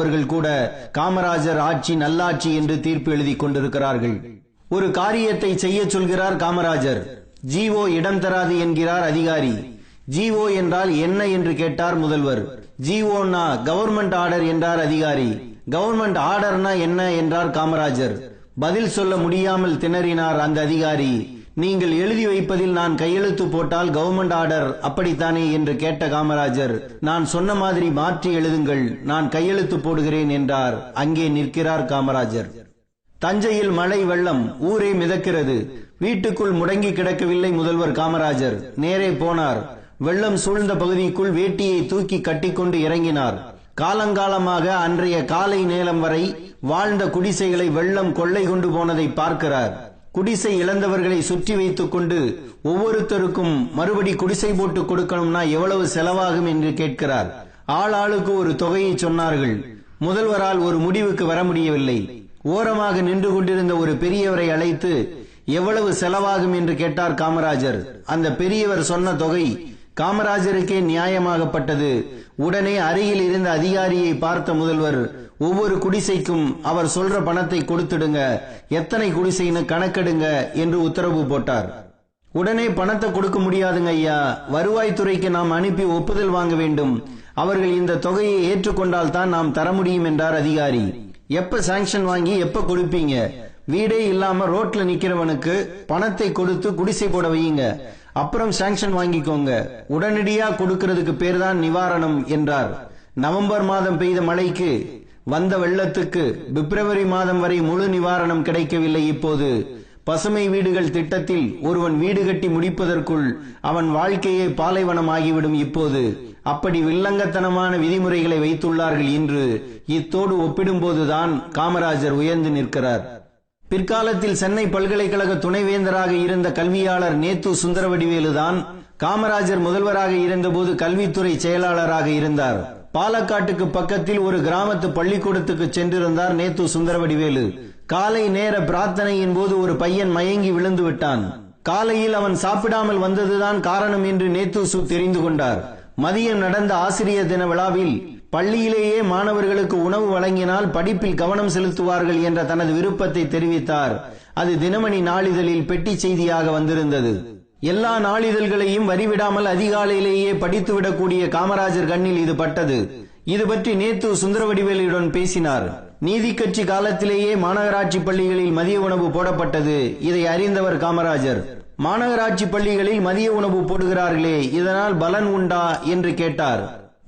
அவர்கள் கூட காமராஜர் ஆட்சி நல்லாட்சி என்று தீர்ப்பு எழுதி கொண்டிருக்கிறார்கள். ஒரு காரியத்தை செய்ய சொல்கிறார் காமராஜர். ஜிஓ இடம் தராது என்கிறார் அதிகாரி. ஜிஓ என்றால் என்ன என்று கேட்டார் முதல்வர். ஜிஓனா கவர்மெண்ட் ஆர்டர் என்றார் அதிகாரி. கவர்மெண்ட் ஆர்டர்னா என்ன என்றார் காமராஜர். பதில் சொல்ல முடியாமல் திணறினார் அந்த அதிகாரி. நீங்கள் எழுதி வைப்பதில் நான் கையெழுத்து போட்டால் கவர்மெண்ட் ஆர்டர் அப்படித்தானே என்று கேட்ட காமராஜர், நான் சொன்ன மாதிரி மாற்றி எழுதுங்கள், நான் கையெழுத்து போடுகிறேன் என்றார். அங்கே நிற்கிறார் காமராஜர். தஞ்சையில் மழை வெள்ளம், ஊரே மிதக்கிறது. வீட்டுக்குள் முடங்கி கிடக்கவில்லை முதல்வர் காமராஜர். நேரே போனார். வெள்ளம் சூழ்ந்த பகுதிக்குள் வேட்டியை தூக்கி கட்டிக்கொண்டு இறங்கினார். காலங்காலமாக அன்றைய காலை நேரம் வரை வாழ்ந்த குடிசைகளை வெள்ளம் கொள்ளை கொண்டு போனதை பார்க்கிறார். குடிசை இழந்தவர்களை சுற்றி வைத்துக் கொண்டு ஒவ்வொருத்தருக்கும் மறுபடி குடிசை போட்டு கொடுக்கணும்னா எவ்வளவு செலவாகும் என்று கேட்கிறார். ஆளுக்கு ஒரு தொகையை சொன்னார்கள். முதல்வரால் ஒரு முடிவுக்கு வர முடியவில்லை. ஓரமாக நின்று கொண்டிருந்த ஒரு பெரியவரை அழைத்து எவ்வளவு செலவாகும் என்று கேட்டார் காமராஜர். அந்த பெரியவர் சொன்ன தொகை காமராஜருக்கே நியாயமாகப்பட்டது. உடனே அருகில் இருந்த அதிகாரியை பார்த்த முதல்வர், ஒவ்வொரு குடிசைக்கும் அவர் சொல்ற பணத்தை கொடுத்துடுங்க, எத்தனை குடிசைன்னு கணக்கெடுங்க என்று உத்தரவு போட்டார். உடனே பணத்தை கொடுக்க முடியாதுங்க ஐயா, வருவாய்த்துறைக்கு நாம் அனுப்பி ஒப்புதல் வாங்க வேண்டும். அவர்கள் இந்த தொகையை ஏற்றுக்கொண்டால் தான் நாம் தர முடியும் என்றார் அதிகாரி. எப்ப சாங்ஷன் வாங்கி எப்ப கொடுப்பீங்க? வீடே இல்லாம ரோட்ல நிக்கிறவனுக்கு பணத்தை கொடுத்து குடிசை போட வையுங்க, அப்புறம் சாங்ஷன் வாங்கிக்கோங்க. உடனடியா கொடுக்கிறதுக்கு பேர் தான் நிவாரணம் என்றார். நவம்பர் மாதம் பெய்த மழைக்கு வந்த வெள்ளத்துக்கு பிப்ரவரி மாதம் வரை முழு நிவாரணம் கிடைக்கவில்லை. இப்போது பசுமை வீடுகள் திட்டத்தில் ஒருவன் வீடு கட்டி முடிப்பதற்குள் அவன் வாழ்க்கையே பாலைவனம் ஆகிவிடும். இப்போது அப்படி வில்லங்கத்தனமான விதிமுறைகளை வைத்துள்ளார்கள். இன்று இத்தோடு ஒப்பிடும்போதுதான் காமராஜர் உயர்ந்து நிற்கிறார். பிற்காலத்தில் சென்னை பல்கலைக்கழக துணைவேந்தராக இருந்த கல்வியாளர் நேத்து சுந்தரவடிவேலுதான் காமராஜர் முதல்வராக இருந்தபோது கல்வித்துறை செயலாளராக இருந்தார். பாலக்காட்டுக்கு பக்கத்தில் ஒரு கிராமத்து பள்ளிக்கூடத்துக்கு சென்றிருந்தார் நேத்து சுந்தரவடிவேலு. காலை நேர பிரார்த்தனையின் போது ஒரு பையன் மயங்கி விழுந்து விட்டான். காலையில் அவன் சாப்பிடாமல் வந்ததுதான் காரணம் என்று நேத்து தெரிந்து கொண்டார். மதியம் நடந்த ஆசிரியர் தின விழாவில் பள்ளியிலேயே மாணவர்களுக்கு உணவு வழங்கினால் படிப்பில் கவனம் செலுத்துவார்கள் என்ற தனது விருப்பத்தை தெரிவித்தார். அது தினமணி நாளிதழில் பெட்டி செய்தியாக வந்திருந்தது. எல்லா நாளிதழ்களையும் வரிவிடாமல் அதிகாலையிலேயே படித்துவிடக்கூடிய காமராஜர் கண்ணில் இது பட்டது. இது பற்றி நேத்து சுந்தரவடிவேலுடன் பேசினார். நீதி கட்சி காலத்திலேயே மாநகராட்சி பள்ளிகளில் மதிய உணவு போடப்பட்டது. இதை அறிந்தவர் காமராஜர். மாநகராட்சி பள்ளிகளில் மதிய உணவு போடுகிறார்களே, இதனால் பலன் உண்டா என்று கேட்டார்.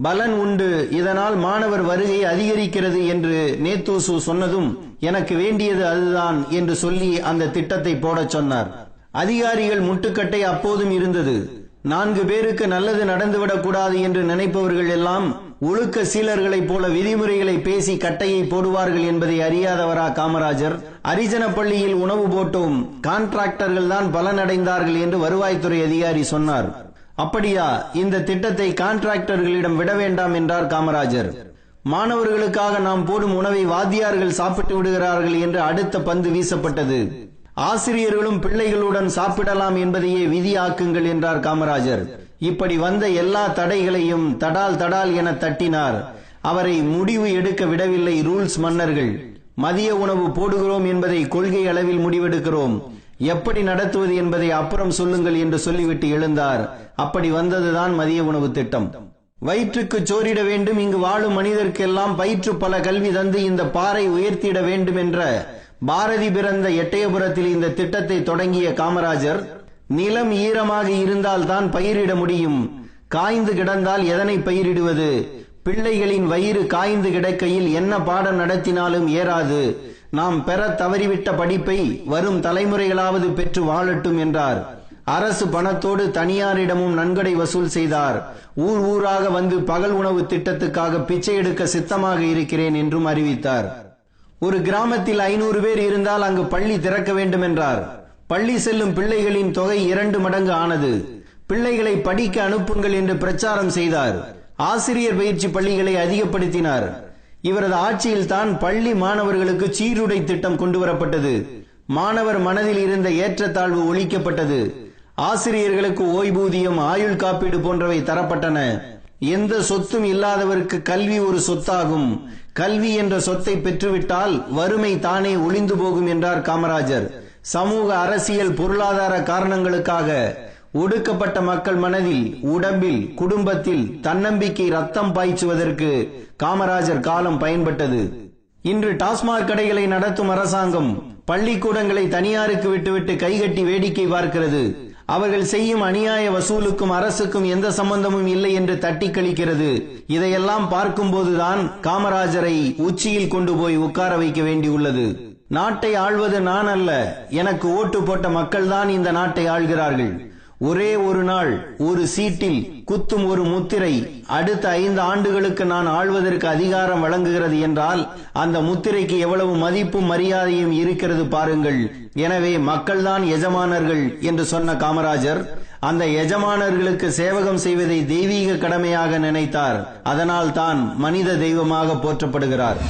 பலன் உண்டு, இதனால் மாணவர் வருகை அதிகரிக்கிறது என்று நேத்து சொன்னதும் எனக்கு வேண்டியது அதுதான் என்று சொல்லி அந்த திட்டத்தை போடச் சொன்னார். அதிகாரிகள் முட்டுக்கட்டை அப்போதும் இருந்தது. 4 பேருக்கு நல்லது நடந்துவிடக் கூடாது என்று நினைப்பவர்கள் எல்லாம் ஒழுக்க சீலர்களைப் போல விதிமுறைகளை பேசி கட்டையை போடுவார்கள் என்பதை அறியாதவரா காமராஜர்? அரிஜன பள்ளியில் உணவு போட்டோம், கான்ட்ராக்டர்கள் தான் பலனடைந்தார்கள் என்று வருவாய்த்துறை அதிகாரி சொன்னார். அப்படியா? இந்த திட்டத்தை கான்ட்ராக்டர்களிடம் விட வேண்டாம் என்றார் காமராஜர். மாணவர்களுக்காக நாம் போடும் உணவை வாத்தியார்கள் சாப்பிட்டு விடுகிறார்கள் என்று அடுத்த பந்து வீசப்பட்டது. ஆசிரியர்களும் பிள்ளைகளுடன் சாப்பிடலாம் என்பதையே விதியாக்குங்கள் என்றார் காமராஜர். இப்படி வந்த எல்லா தடைகளையும் தடால் தடால் என தட்டினார். அவரை முடிவு எடுக்க விடவில்லை ரூல்ஸ் மன்னர்கள். மதிய உணவு போடுகிறோம் என்பதை கொள்கை அளவில் முடிவெடுக்கிறோம், எப்படி நடத்துவது என்பதை அப்புறம் சொல்லுங்கள் என்று சொல்லிவிட்டு எழுந்தார். அப்படி வந்ததுதான் மதிய உணவு திட்டம். வயிற்றுக்கு சோறிட வேண்டும், இங்கு வாழும் மனிதர்க்கெல்லாம் பயிற்று பல கல்வி தந்து இந்த பாறை உயர்த்திட வேண்டும் என்ற பாரதி பிறந்த எட்டயபுரத்தில் இந்த திட்டத்தை தொடங்கிய காமராஜர், நிலம் ஈரமாக இருந்தால் தான் பயிரிட முடியும், காய்ந்து கிடந்தால் எதனை பயிரிடுவது? பிள்ளைகளின் வயிறு காய்ந்து கிடக்கையில் என்ன பாடம் நடத்தினாலும் ஏறாது. நாம் பெற தவறிவிட்ட படிப்பை வரும் தலைமுறைகளாவது பெற்று வாழட்டும் என்றார். அரசு பணத்தோடு தனியாரிடமும் நன்கொடை வசூல் செய்தார். ஊர் ஊராக வந்து பகல் உணவு திட்டத்துக்காக பிச்சை எடுக்க சித்தமாக இருக்கிறேன் என்றும் அறிவித்தார். ஒரு கிராமத்தில் 500 பேர் இருந்தால் அங்கு பள்ளி திறக்க வேண்டும் என்றார். பள்ளி செல்லும் பிள்ளைகளின் தொகை 2 மடங்கு ஆனது. பிள்ளைகளை படிக்க அனுப்புங்கள் என்று பிரச்சாரம் செய்தார். ஆசிரியர் பயிற்சி பள்ளிகளை அதிகப்படுத்தினார். இவரது ஆட்சியில் தான் பள்ளி மாணவர்களுக்கு சீருடை திட்டம் கொண்டு வரப்பட்டது. மாணவர் மனதில் இருந்த ஏற்றத்தாழ்வு ஒழிக்கப்பட்டது. ஆசிரியர்களுக்கு ஓய்வூதியம், ஆயுள் காப்பீடு போன்றவை தரப்பட்டன. எந்த சொத்தும் இல்லாதவருக்கு கல்வி ஒரு சொத்தாகும். கல்வி என்ற சொத்தை பெற்றுவிட்டால் வறுமை தானே ஒளிந்து போகும் என்றார் காமராஜர். சமூக, அரசியல், பொருளாதார காரணங்களுக்காக ஒடுக்கப்பட்ட மக்கள் மனதில், உடம்பில், குடும்பத்தில் தன்னம்பிக்கை ரத்தம் பாய்ச்சுவதற்கு காமராஜர் காலம் பயன்பட்டது. இன்று டாஸ்மாக் கடைகளை நடத்தும் அரசாங்கம் பள்ளிக்கூடங்களை தனியாருக்கு விட்டுவிட்டு கைகட்டி வேடிக்கை பார்க்கிறது. அவர்கள் செய்யும் அநியாய வசூலுக்கும் அரசுக்கும் எந்த சம்பந்தமும் இல்லை என்று தட்டி கழிக்கிறது. இதையெல்லாம் பார்க்கும்போதுதான் காமராஜரை உச்சியில் கொண்டு போய் உட்கார வைக்க வேண்டியுள்ளது. நாட்டை ஆள்வது நான் அல்ல, எனக்கு ஓட்டு போட்ட மக்கள்தான் இந்த நாட்டை ஆள்கிறார்கள். ஒரே ஒரு நாள், ஒரு சீட்டில் குத்தும் ஒரு முத்திரை அடுத்த 5 ஆண்டுகளுக்கு நான் ஆள்வதற்கு அதிகாரம் வழங்குகிறது என்றால் அந்த முத்திரைக்கு எவ்வளவு மதிப்பும் மரியாதையும் இருக்கிறது பாருங்கள். எனவே மக்கள்தான் எஜமானர்கள் என்று சொன்ன காமராஜர் அந்த எஜமானர்களுக்கு சேவகம் செய்வதை தெய்வீக கடமையாக நினைத்தார். அதனால் தான் மனித தெய்வமாக போற்றப்படுகிறார்.